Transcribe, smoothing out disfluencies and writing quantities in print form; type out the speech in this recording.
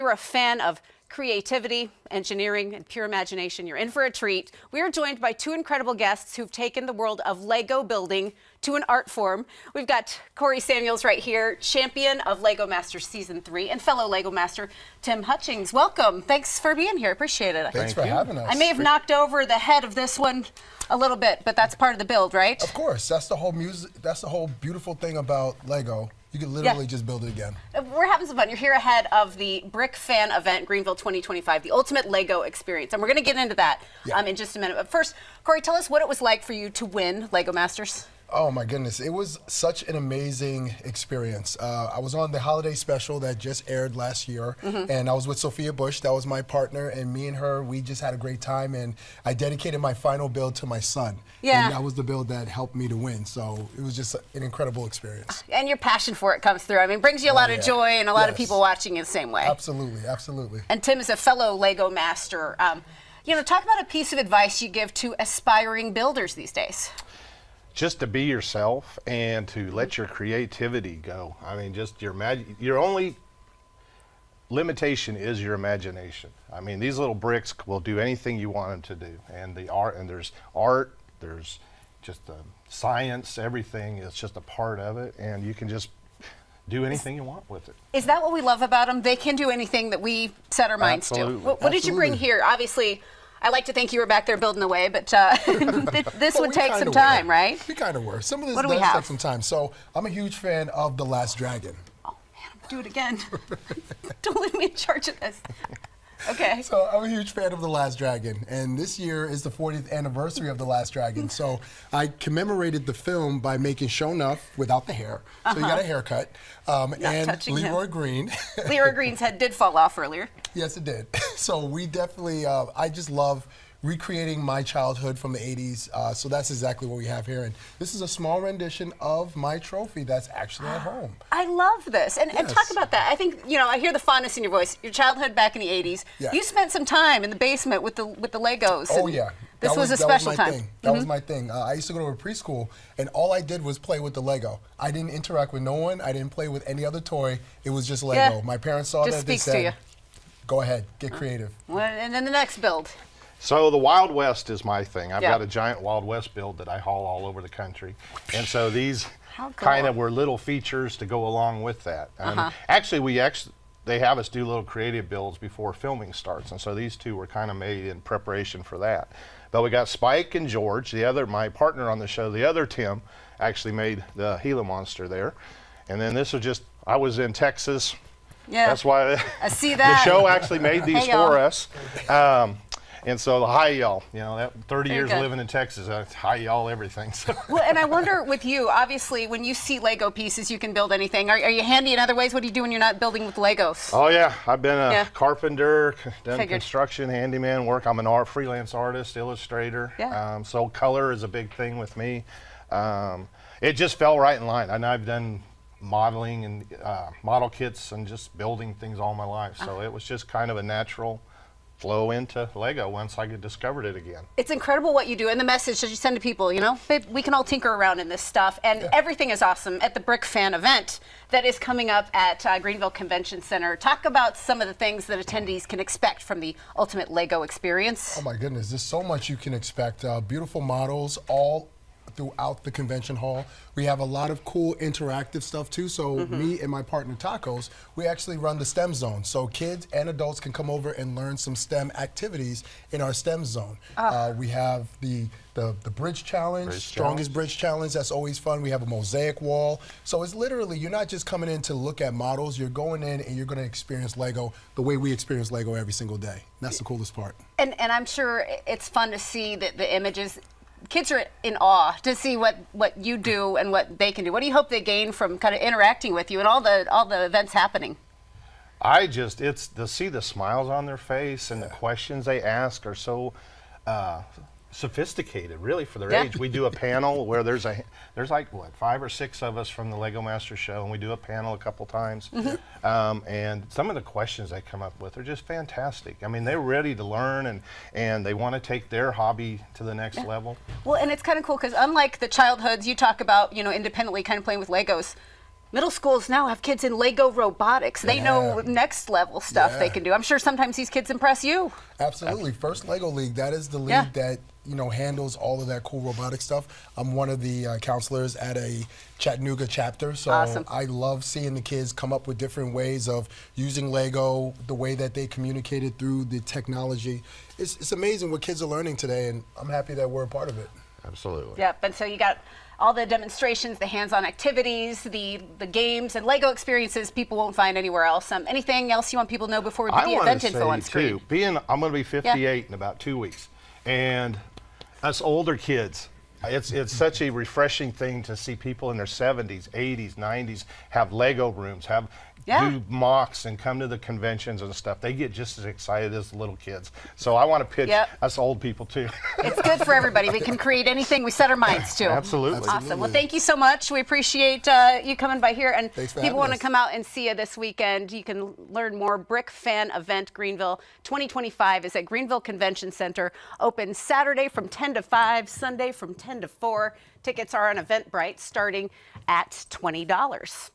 You're a fan of creativity, engineering, and pure imagination, you're in for a treat. We are joined by two incredible guests who've taken the world of Lego building to an art form. We've got Corey Samuels right here, champion of Lego Masters Season 3, and fellow Lego Master Tim Hutchings. Welcome. Thanks for being here. Appreciate it. Thanks for having us. I may have knocked over the head of this one a little bit, but that's part of the build, right? Of course. That's the whole That's the whole beautiful thing about Lego. You can literally just build it again. We're having some fun. You're here ahead of the Brick Fan event, Greenville 2025, the ultimate Lego experience. And we're going to get into that in just a minute. But first, Corey, tell us what it was like for you to win Lego Masters. Oh my goodness, it was such an amazing experience. I was on the holiday special that just aired last year, and I was with Sophia Bush. That was my partner, and me and her, we just had a great time, and I dedicated my final build to my son. Yeah. And that was the build that helped me to win, so it was just an incredible experience. And your passion for it comes through. I mean, it brings you a lot of joy, and a lot of people watching you the same way. Absolutely, absolutely. And Tim is a fellow Lego master. You know, talk about a piece of advice you give to aspiring builders these days. Just to be yourself and to let your creativity go. I mean, just your only limitation is your imagination. I mean, these little bricks will do anything you want them to do. And there's art, there's just the science, everything is just a part of it, and you can just do anything you want with it. Is that what we love about them? They can do anything that we set our minds to. What did you bring here? Obviously, I like to think you were back there building away, but this would take some time, right? We kind of were. Some of this does take some time. So I'm a huge fan of The Last Dragon. Oh, man, do it again. Don't leave me in charge of this. Okay. So I'm a huge fan of The Last Dragon, and this year is the 40th anniversary of The Last Dragon. So I commemorated the film by making Sho'nuff without the hair. So he got a haircut. And Leroy Green. Leroy Green's head did fall off earlier. Yes, it did. So we definitely, I just love recreating my childhood from the 80s. So that's exactly what we have here. And this is a small rendition of my trophy that's actually at home. I love this. And talk about that. I think, you know, I hear the fondness in your voice. Your childhood back in the 80s. Yeah. You spent some time in the basement with the Legos. Oh, yeah. This was a special time. That was my thing. I used to go to a preschool, and all I did was play with the Lego. I didn't interact with no one. I didn't play with any other toy. It was just Lego. Yeah. My parents saw that. They said, go ahead, get creative. And then the next build. So the Wild West is my thing. I've got a giant Wild West build that I haul all over the country. And so these kind of were little features to go along with that. Actually, they have us do little creative builds before filming starts. And so these two were kind of made in preparation for that. But we got Spike and George, my partner on the show, the other Tim, actually made the Gila monster there. And then this was just, I was in Texas. Yeah. That's why I see that. The show actually made these for us. And so, hi y'all, you know, that 30 years living in Texas, hi y'all everything. So. Well, and I wonder with you, obviously, when you see Lego pieces, you can build anything. Are you handy in other ways? What do you do when you're not building with Legos? Oh yeah, I've been a carpenter, done construction, handyman work. I'm an freelance artist, illustrator. Yeah. So color is a big thing with me. It just fell right in line. And I've done modeling and model kits and just building things all my life. So it was just kind of a natural flow into Lego once I discovered it again. It's incredible what you do, and the message that you send to people, you know, we can all tinker around in this stuff, and everything is awesome at the Brick Fan event that is coming up at Greenville Convention Center. Talk about some of the things that attendees can expect from the ultimate Lego experience. Oh my goodness, there's so much you can expect. Beautiful models all throughout the convention hall. We have a lot of cool interactive stuff too. So me and my partner Tacos, we actually run the STEM zone. So kids and adults can come over and learn some STEM activities in our STEM zone. We have the bridge challenge, strongest bridge challenge. That's always fun. We have a mosaic wall. So it's literally, you're not just coming in to look at models, you're going in and you're going to experience Lego the way we experience Lego every single day. And that's the coolest part. And I'm sure it's fun to see the images. Kids are in awe to see what you do and what they can do. What do you hope they gain from kind of interacting with you and all the events happening? It's to see the smiles on their face and the questions they ask are so sophisticated, really, for their age. We do a panel where there's like, what, 5 or 6 of us from the Lego Master Show, and we do a panel a couple times. And some of the questions they come up with are just fantastic. I mean, they're ready to learn, and they want to take their hobby to the next level. Well, and it's kind of cool because unlike the childhoods you talk about, you know, independently kind of playing with Legos, Middle schools now have kids in Lego robotics. They know next level stuff they Yeah. can do. I'm sure sometimes these kids impress you. Absolutely. First Lego League, that is the league Yeah. that, you know, handles all of that cool robotic stuff. I'm one of the counselors at a Chattanooga chapter, so Awesome. I love seeing the kids come up with different ways of using Lego, the way that they communicated through the technology. It's amazing what kids are learning today, and I'm happy that we're a part of it. Absolutely. Yep, and so you got all the demonstrations, the hands-on activities, the games, and Lego experiences people won't find anywhere else. Anything else you want people to know before we put I the want event to info on say screen? too, I'm going to be 58 in about 2 weeks, and us older kids, it's such a refreshing thing to see people in their 70s, 80s, 90s have Lego rooms, do mocks and come to the conventions and stuff. They get just as excited as the little kids. So I want to pitch us old people too. It's good for everybody. We can create anything we set our minds to. Absolutely. Awesome. Well, thank you so much. We appreciate you coming by here. And Thanks for people having want to us. come out and see you this weekend. You can learn more. Brick Fan Event Greenville 2025 is at Greenville Convention Center. Open Saturday from 10 to 5, Sunday from 10 to 4. Tickets are on Eventbrite starting at $20.